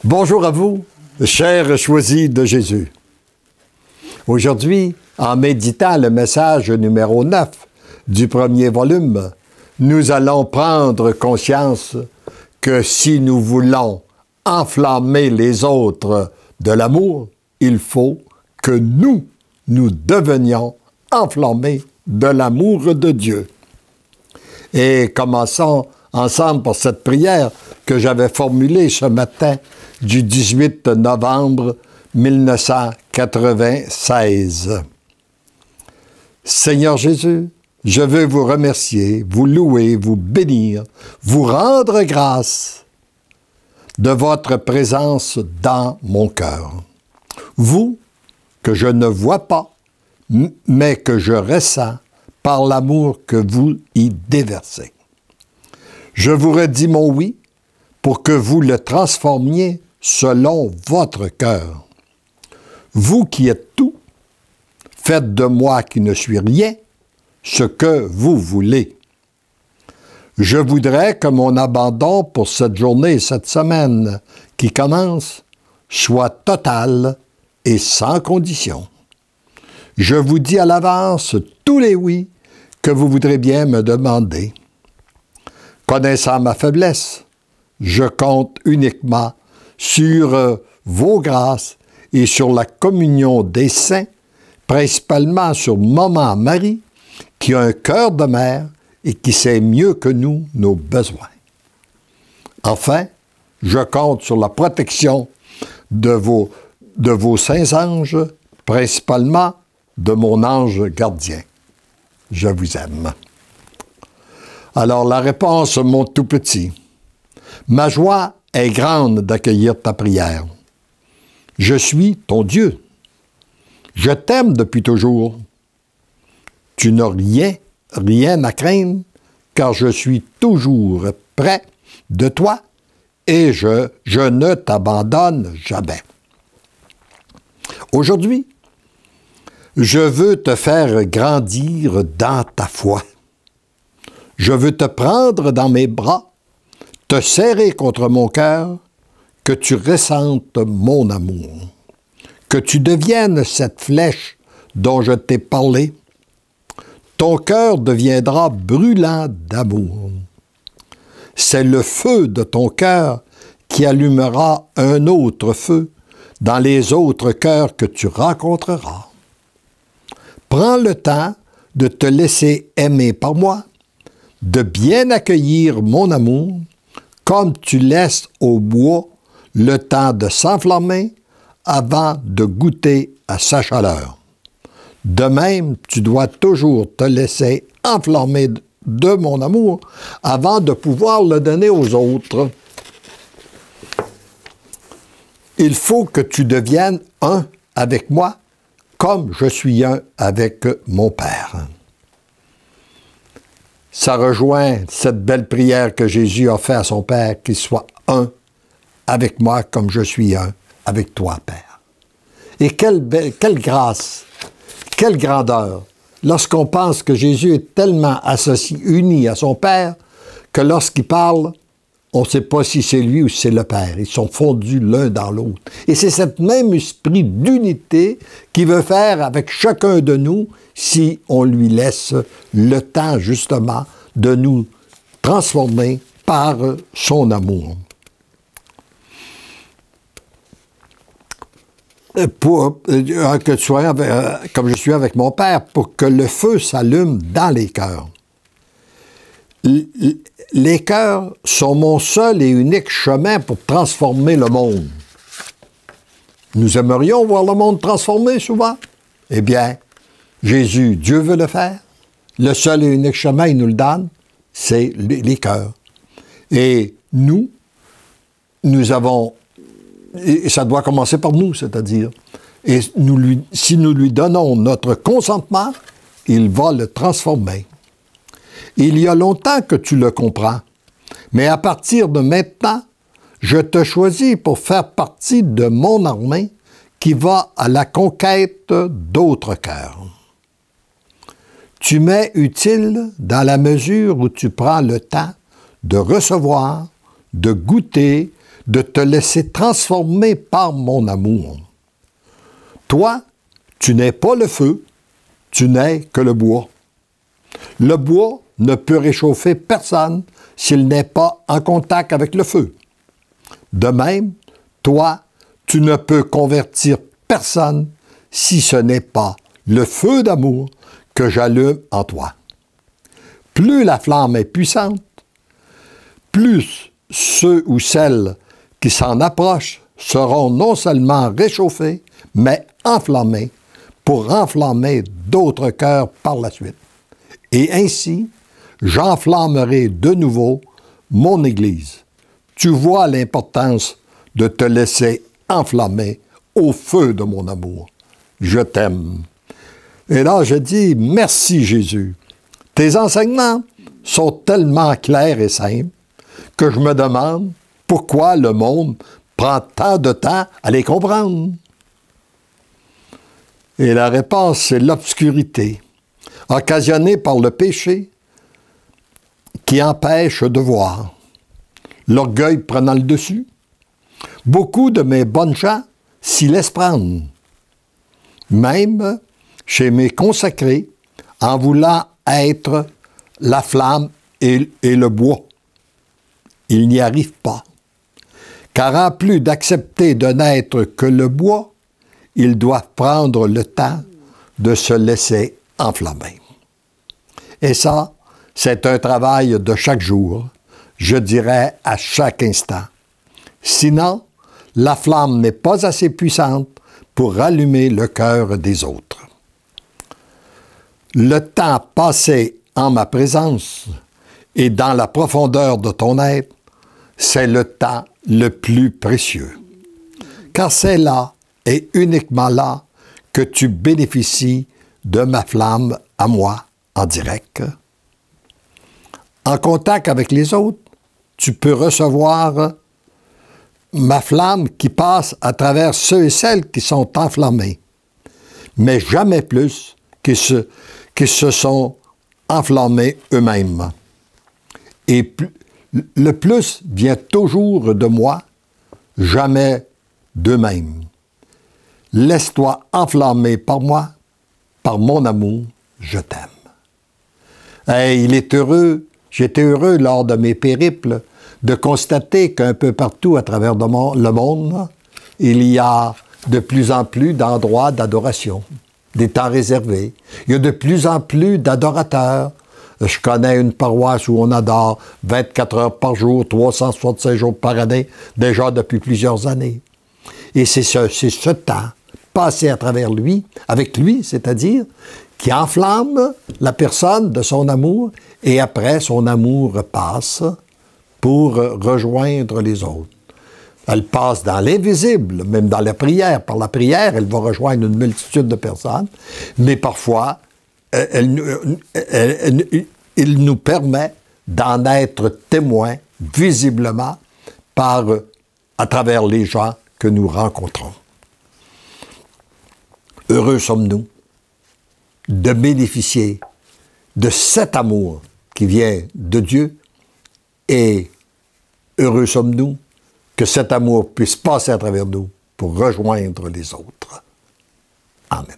Bonjour à vous, chers choisis de Jésus. Aujourd'hui, en méditant le message numéro 9 du premier volume, nous allons prendre conscience que si nous voulons enflammer les autres de l'amour, il faut que nous devenions enflammés de l'amour de Dieu. Et commençons ensemble pour cette prière que j'avais formulée ce matin du 18 novembre 1996. Seigneur Jésus, je veux vous remercier, vous louer, vous bénir, vous rendre grâce de votre présence dans mon cœur. Vous, que je ne vois pas, mais que je ressens par l'amour que vous y déversez. Je vous redis mon oui pour que vous le transformiez selon votre cœur. Vous qui êtes tout, faites de moi qui ne suis rien ce que vous voulez. Je voudrais que mon abandon pour cette journée et cette semaine qui commence soit total et sans condition. Je vous dis à l'avance tous les oui que vous voudrez bien me demander. Connaissant ma faiblesse, je compte uniquement sur vos grâces et sur la communion des saints, principalement sur Maman Marie, qui a un cœur de mère et qui sait mieux que nous nos besoins. Enfin, je compte sur la protection de vos saints anges, principalement de mon ange gardien. Je vous aime. Alors, la réponse, mon tout petit. Ma joie est grande d'accueillir ta prière. Je suis ton Dieu. Je t'aime depuis toujours. Tu n'as rien à craindre, car je suis toujours près de toi et je ne t'abandonne jamais. Aujourd'hui, je veux te faire grandir dans ta foi. Je veux te prendre dans mes bras, te serrer contre mon cœur, que tu ressentes mon amour, que tu deviennes cette flèche dont je t'ai parlé. Ton cœur deviendra brûlant d'amour. C'est le feu de ton cœur qui allumera un autre feu dans les autres cœurs que tu rencontreras. Prends le temps de te laisser aimer par moi, de bien accueillir mon amour, comme tu laisses au bois le temps de s'enflammer avant de goûter à sa chaleur. De même, tu dois toujours te laisser enflammer de mon amour avant de pouvoir le donner aux autres. Il faut que tu deviennes un avec moi, comme je suis un avec mon Père. Ça rejoint cette belle prière que Jésus a fait à son Père, qu'il soit un avec moi comme je suis un avec toi, Père. Et quelle grâce, quelle grandeur, lorsqu'on pense que Jésus est tellement associé, uni à son Père, que lorsqu'il parle, on ne sait pas si c'est lui ou si c'est le Père. Ils sont fondus l'un dans l'autre. Et c'est cet même esprit d'unité qu'il veut faire avec chacun de nous si on lui laisse le temps, justement, de nous transformer par son amour. Que tu sois comme je suis avec mon Père, pour que le feu s'allume dans les cœurs. Les cœurs sont mon seul et unique chemin pour transformer le monde. Nous aimerions voir le monde transformé souvent. Eh bien, Jésus, Dieu veut le faire. Le seul et unique chemin, il nous le donne, c'est les cœurs. Et nous avons, et ça doit commencer par nous, c'est-à-dire, et si nous lui donnons notre consentement, il va le transformer. Il y a longtemps que tu le comprends, mais à partir de maintenant, je te choisis pour faire partie de mon armée qui va à la conquête d'autres cœurs. Tu m'es utile dans la mesure où tu prends le temps de recevoir, de goûter, de te laisser transformer par mon amour. Toi, tu n'es pas le feu, tu n'es que le bois. Le bois ne peut réchauffer personne s'il n'est pas en contact avec le feu. De même, toi, tu ne peux convertir personne si ce n'est pas le feu d'amour que j'allume en toi. Plus la flamme est puissante, plus ceux ou celles qui s'en approchent seront non seulement réchauffés, mais enflammés pour enflammer d'autres cœurs par la suite. Et ainsi, j'enflammerai de nouveau mon Église. Tu vois l'importance de te laisser enflammer au feu de mon amour. Je t'aime. Et là, je dis, merci Jésus. Tes enseignements sont tellement clairs et simples que je me demande pourquoi le monde prend tant de temps à les comprendre. Et la réponse, c'est l'obscurité, occasionnée par le péché qui empêche de voir. L'orgueil prenant le dessus. Beaucoup de mes bonnes gens s'y laissent prendre. Même chez mes consacrés, en voulant être la flamme et le bois. Ils n'y arrivent pas. Car en plus d'accepter de n'être que le bois, ils doivent prendre le temps de se laisser enflammer. Et ça, c'est un travail de chaque jour, je dirais à chaque instant. Sinon, la flamme n'est pas assez puissante pour rallumer le cœur des autres. Le temps passé en ma présence et dans la profondeur de ton être, c'est le temps le plus précieux. Car c'est là et uniquement là que tu bénéficies de ma flamme à moi en direct. En contact avec les autres, tu peux recevoir ma flamme qui passe à travers ceux et celles qui sont enflammés, mais jamais plus qui se sont enflammés eux-mêmes. Et le plus vient toujours de moi, jamais d'eux-mêmes. Laisse-toi enflammer par moi, par mon amour, je t'aime. Hey, j'étais heureux lors de mes périples de constater qu'un peu partout à travers le monde, il y a de plus en plus d'endroits d'adoration, des temps réservés. Il y a de plus en plus d'adorateurs. Je connais une paroisse où on adore 24 heures par jour, 365 jours par année, déjà depuis plusieurs années. Et c'est ce temps passé à travers lui, avec lui, c'est-à-dire, qui enflamme la personne de son amour, et après, son amour passe pour rejoindre les autres. Elle passe dans l'invisible, même dans la prière. Par la prière, elle va rejoindre une multitude de personnes, mais parfois, il nous permet d'en être témoins visiblement à travers les gens que nous rencontrons. Heureux sommes-nous de bénéficier de cet amour qui vient de Dieu, et heureux sommes-nous que cet amour puisse passer à travers nous pour rejoindre les autres. Amen.